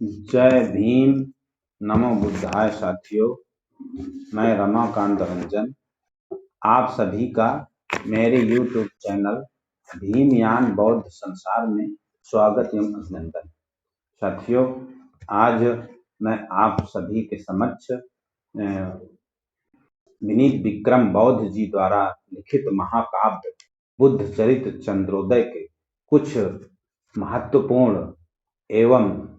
जय भीम, नमो बुद्धाय साथियों। मैं रमाकांत रंजन आप सभी का मेरे YouTube चैनल भीमयान बौद्ध संसार में स्वागत एवं अभिनंदन। साथियों, आज मैं आप सभी के समक्ष विनीत विक्रम बौद्ध जी द्वारा लिखित महाकाव्य बुद्ध चरित्र चंद्रोदय के कुछ महत्वपूर्ण एवं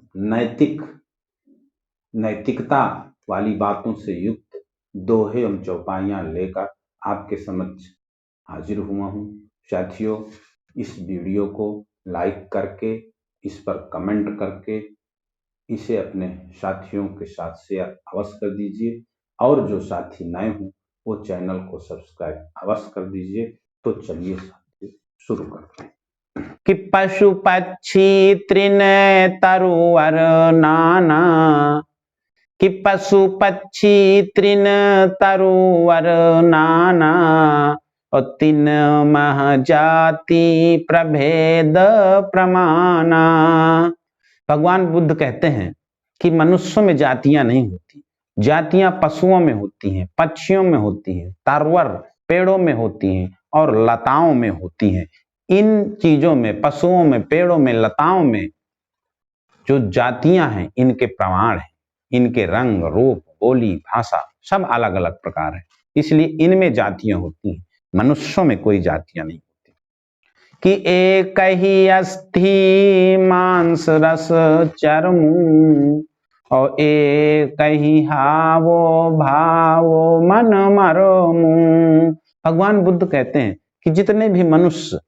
नैतिकता वाली बातों से युक्त दोहे एवं चौपाइयां लेकर आपके समक्ष हाजिर हुआ हूं। साथियों, इस वीडियो को लाइक करके, इस पर कमेंट करके इसे अपने साथियों के साथ शेयर अवश्य कर दीजिए और जो साथी नए हों वो चैनल को सब्सक्राइब अवश्य कर दीजिए। तो चलिए साथियों, शुरू करते हैं। कि पशु पक्षी तृण तरुवर नाना, कि पशु पक्षी तृण तरुवर नाना, और तीन मह जाति प्रभेद प्रमाना। भगवान बुद्ध कहते हैं कि मनुष्यों में जातियां नहीं होती, जातियां पशुओं में होती हैं, पक्षियों में होती हैं, तरवर पेड़ों में होती हैं और लताओं में होती हैं। इन चीजों में, पशुओं में, पेड़ों में, लताओं में जो जातियां हैं इनके प्रमाण हैं, इनके रंग, रूप, बोली, भाषा सब अलग अलग प्रकार है, इसलिए इनमें जातियां होती हैं। मनुष्यों में कोई जातियां नहीं होती। कि एक ही अस्थि मांस रस चर्मू, और एक ही हावो भावो मन मरमू। भगवान बुद्ध कहते हैं कि जितने भी मनुष्य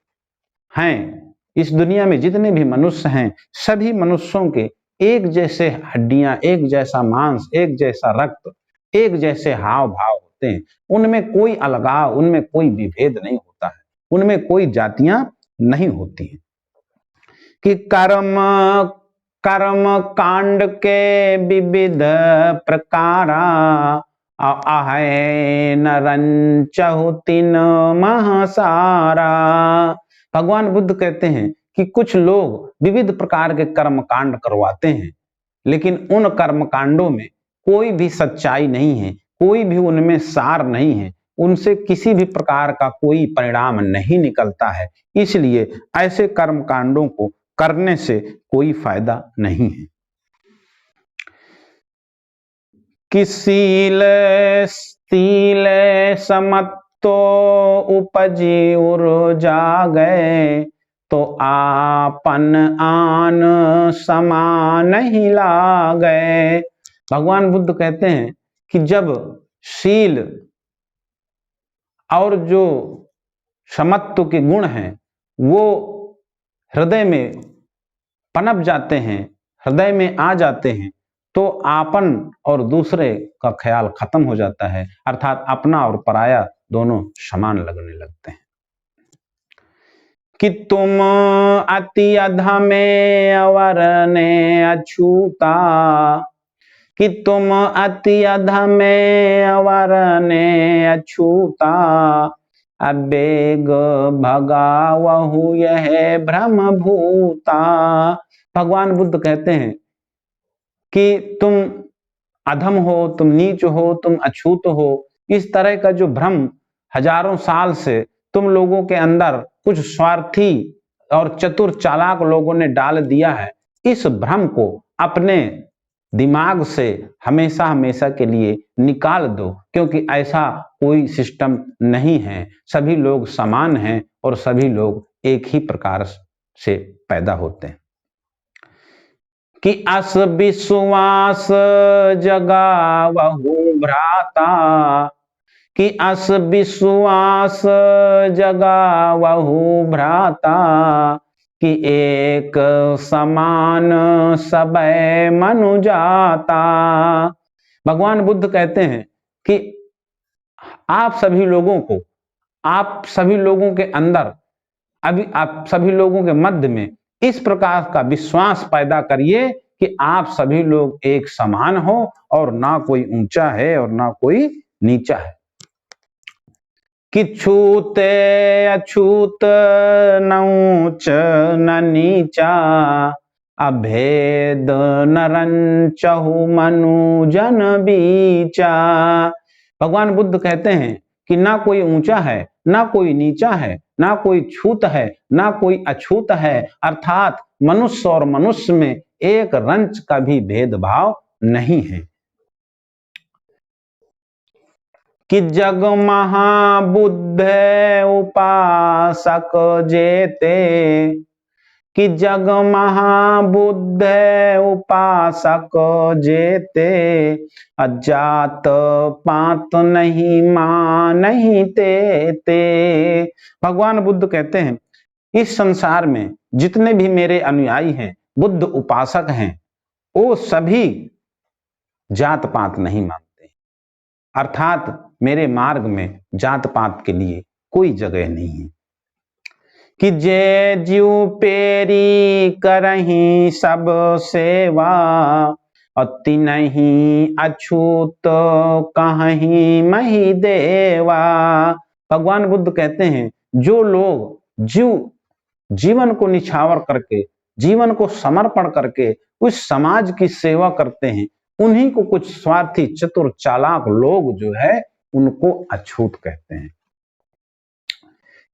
हैं इस दुनिया में, जितने भी मनुष्य हैं, सभी मनुष्यों के एक जैसे हड्डियां, एक जैसा मांस, एक जैसा रक्त, एक जैसे हाव भाव होते हैं। उनमें कोई अलगाव, उनमें कोई विभेद नहीं होता है, उनमें कोई जातियां नहीं होती हैं। कि कर्म कांड के विविध प्रकारा, आहे नरंचहु तीन महसारा। भगवान बुद्ध कहते हैं कि कुछ लोग विविध प्रकार के कर्म कांड करवाते हैं, लेकिन उन कर्म कांडों में कोई भी सच्चाई नहीं है, कोई भी उनमें सार नहीं है, उनसे किसी भी प्रकार का कोई परिणाम नहीं निकलता है। इसलिए ऐसे कर्म कांडों को करने से कोई फायदा नहीं है। कि सील समत्तो उपजी उर जागे, तो आपन आन समान ही लागे। भगवान बुद्ध कहते हैं कि जब शील और जो समत्व के गुण हैं वो हृदय में पनप जाते हैं, हृदय में आ जाते हैं, तो आपन और दूसरे का ख्याल खत्म हो जाता है, अर्थात अपना और पराया दोनों समान लगने लगते हैं। कि तुम अति अधमे अवर ने अछूता, कि तुम अति अधमे अवर ने अछूता, अबेग भगावहु यह भ्रम भूता। भगवान बुद्ध कहते हैं कि तुम अधम हो, तुम नीच हो, तुम अछूत हो। इस तरह का जो भ्रम हजारों साल से तुम लोगों के अंदर कुछ स्वार्थी और चतुर चालाक लोगों ने डाल दिया है, इस भ्रम को अपने दिमाग से हमेशा हमेशा के लिए निकाल दो, क्योंकि ऐसा कोई सिस्टम नहीं है। सभी लोग समान हैं और सभी लोग एक ही प्रकार से पैदा होते हैं। कि अस विश्वास जगावहु भ्राता, कि अस विश्वास जगावहु भ्राता, कि एक समान सबय मनु जाता। भगवान बुद्ध कहते हैं कि आप सभी लोगों को, आप सभी लोगों के अंदर, अभी आप सभी लोगों के मध्य में इस प्रकार का विश्वास पैदा करिए कि आप सभी लोग एक समान हो और ना कोई ऊंचा है और ना कोई नीचा है। कि छूते अछूत न ऊंच न नीचा, अभेद नरंचहु मनु जन बीचा। भगवान बुद्ध कहते हैं कि ना कोई ऊंचा है, ना कोई नीचा है, ना कोई छूत है, ना कोई अछूत है, अर्थात मनुष्य और मनुष्य में एक रंच का भी भेदभाव नहीं है। कि जग महाबुद्ध उपासक जेते, कि जग महाबुद्ध उपासक जेते, अजात पात नहीं मान नहीं ते। भगवान बुद्ध कहते हैं इस संसार में जितने भी मेरे अनुयायी हैं, बुद्ध उपासक हैं, वो सभी जात पात नहीं मानते, अर्थात मेरे मार्ग में जात पात के लिए कोई जगह नहीं है। कि जे जीव पेरी करही सब सेवा, अति नहीं अछूत कहीं मही देवा। भगवान बुद्ध कहते हैं जो लोग जीवन को निछावर करके, जीवन को समर्पण करके उस समाज की सेवा करते हैं, उन्हीं को कुछ स्वार्थी चतुर चालाक लोग जो है उनको अछूत कहते हैं।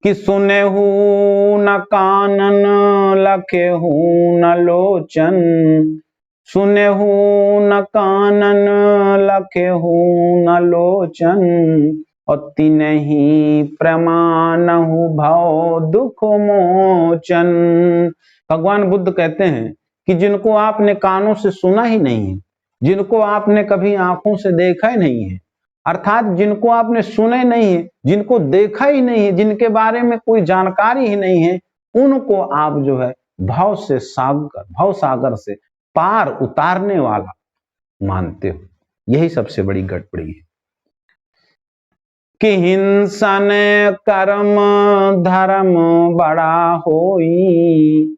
कि सुने हूं न कानन लखे हूं न लोचन, सुने हूं न कानन लखे हूं न लोचन, अति नहीं प्रमाण हूं भव दुख मोचन। भगवान बुद्ध कहते हैं कि जिनको आपने कानों से सुना ही नहीं है, जिनको आपने कभी आंखों से देखा ही नहीं है, अर्थात जिनको आपने सुने नहीं है, जिनको देखा ही नहीं है, जिनके बारे में कोई जानकारी ही नहीं है, उनको आप जो है भव सागर से पार उतारने वाला मानते हो। यही सबसे बड़ी गड़बड़ी है। कि हिंसन कर्म धर्म बड़ा होई,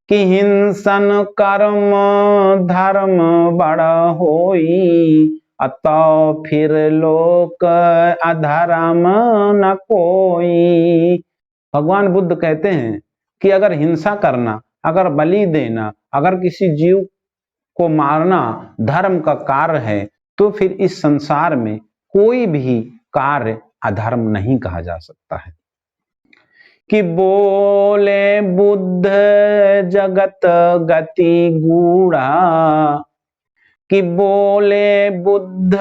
कि हिंसन कर्म धर्म बड़ा होई, अतः फिर लोक अधर्म न कोई। भगवान बुद्ध कहते हैं कि अगर हिंसा करना, अगर बलि देना, अगर किसी जीव को मारना धर्म का कार्य है, तो फिर इस संसार में कोई भी कार्य अधर्म नहीं कहा जा सकता है। कि बोले बुद्ध जगत गति गूढ़ा, कि बोले बुद्ध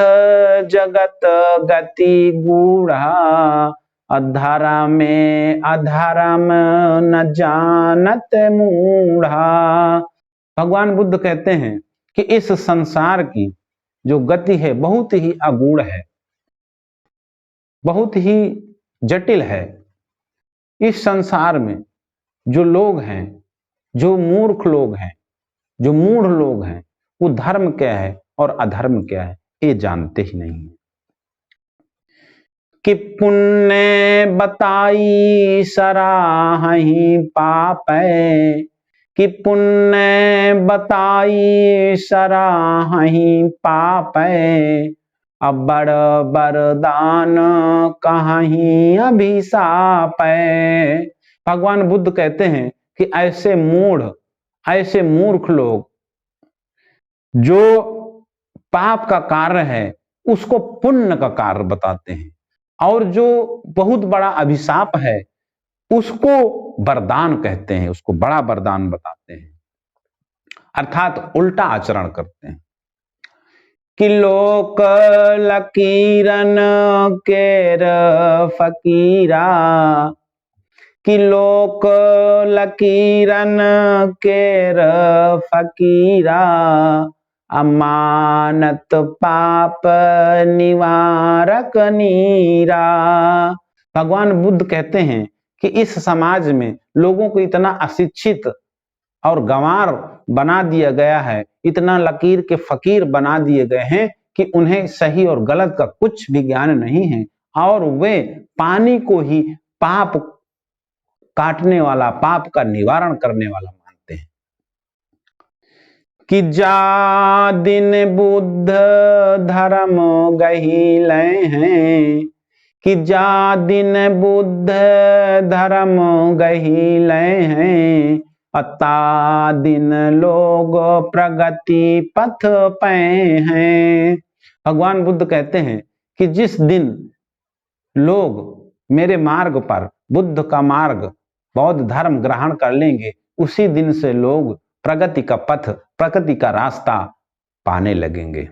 जगत गति गूढ़ा, अधर्म में अधर्म न जानत मूढ़ा। भगवान बुद्ध कहते हैं कि इस संसार की जो गति है बहुत ही अगूढ़ है, बहुत ही जटिल है। इस संसार में जो लोग हैं, जो मूर्ख लोग हैं, जो मूढ़ लोग हैं, वो धर्म क्या है और अधर्म क्या है ये जानते ही नहीं है। कि पुण्य बताई सराहि पाप है, कि पुण्य बताई सराहि पाप है, अब बड़ बरदान कहीं अभिशाप है। भगवान बुद्ध कहते हैं कि ऐसे मूढ़, ऐसे मूर्ख लोग जो पाप का कार्य है उसको पुण्य का कार्य बताते हैं, और जो बहुत बड़ा अभिशाप है उसको वरदान कहते हैं, उसको बड़ा वरदान बताते हैं, अर्थात उल्टा आचरण करते हैं। कि लोक लकीरन केर फकीरा, कि लोक लकीरन केर फकीरा, अमानत पाप निवारक नीरा। भगवान बुद्ध कहते हैं कि इस समाज में लोगों को इतना अशिक्षित और गंवार बना दिया गया है, इतना लकीर के फकीर बना दिए गए हैं कि उन्हें सही और गलत का कुछ भी ज्ञान नहीं है, और वे पानी को ही पाप काटने वाला, पाप का निवारण करने वाला मानते हैं। कि जा दिन बुद्ध धर्म गही लय हैं, कि जा दिन बुद्ध धर्म गही लय हैं, अता दिन लोग प्रगति पथ पे हैं। भगवान बुद्ध कहते हैं कि जिस दिन लोग मेरे मार्ग पर, बुद्ध का मार्ग, बौद्ध धर्म ग्रहण कर लेंगे, उसी दिन से लोग प्रगति का पथ, प्रगति का रास्ता पाने लगेंगे।